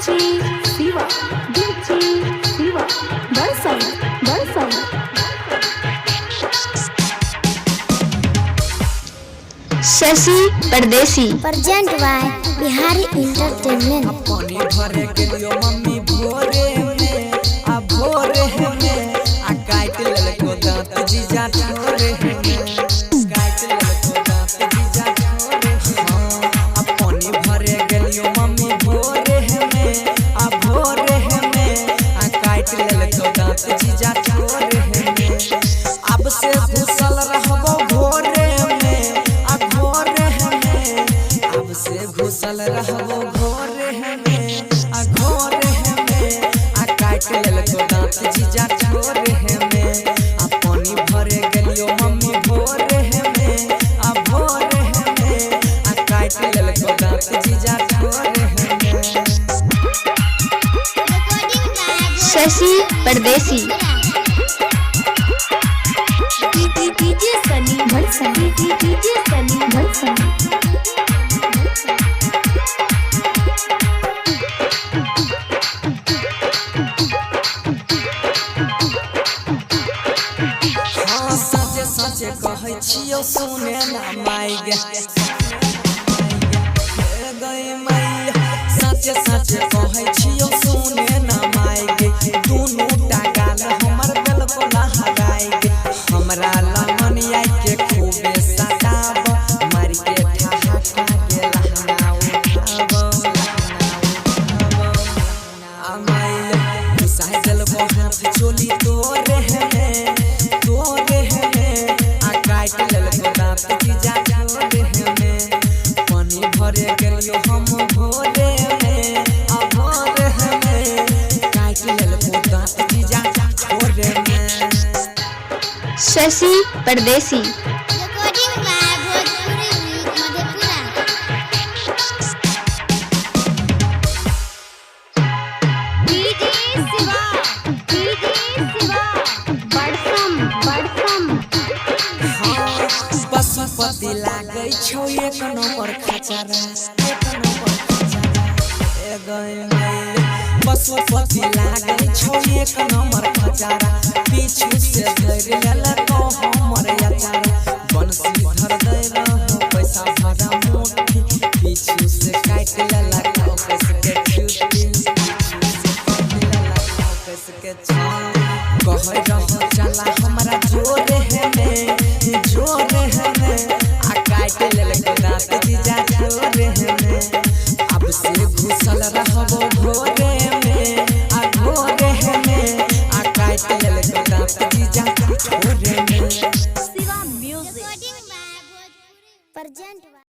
DJ Siva, DJ Siva, Barsam, Barsam. शशि परदेसी present by Bihari entertainment. पानी भरे के लियो मम्मी भोरे में आ भोरे में आ काट ललको दांत जीजा छोरे में काट ललको दांत जीजा छोरे में आ पानी भरे के लियो मम्मी भोरे में आ भोरे में आ काट ललको दांत जीजा छोरे में अब से घुसल रहबो भोरे में आ भोरे में अब से घुसल रहबो भोरे में आ घोरे में आ काट ललको दांत जीजा छोरे में आ पानी भरे गेलियो मम्मी भोरे में आ भोरे में आ काट ललको दांत जीजा छोरे में। शशि परदेसी DJ Sunny, Barsam, DJ Sunny, Barsam. हाँ सचे सचे कहै छियो सुने ना माई गे गए माई सचे सचे कहै छियो सुने ना माई गे दुनू टा गाल हमर बिल्कुल हगाई गे हमरा लमनिया के खूबे सताब मार के ठहा के लहंगा उठाब आ माई घुसाई देलबो हाथ चोली तोरे में तोरे में आ काट ललको दांत जीजा छोरे में पानी भरे गेलियो हम भोरे में आ भोरे में काट ललको दांत जीजा छोरे में। Shashi Pardesi recording by Bhojpuri Madhepura. DJ Siva, DJ Siva, Barsam, Barsam. हाँ पशुपति लागै छौ एक नंबर खचारा एक नंबर खचारा ए गए माई पशुपति लागै छौ एक नंबर खचारा पीछू से धर लेलको हमर याचारा बंसी धर दैला हो पैसा भरा मुट्ठी पीछू से काट लेलको कैसे छुट्टी कैसे छान कहै रह चला हमरा जोरे में जोरे में आ काट लेलको दांत जीजा छोरे में अब से घुसल रहबो भोरे में आ भोरे में आ काट लेलको दांत जीजा छोरे में। Siva Music. Recording by Bhojpuri present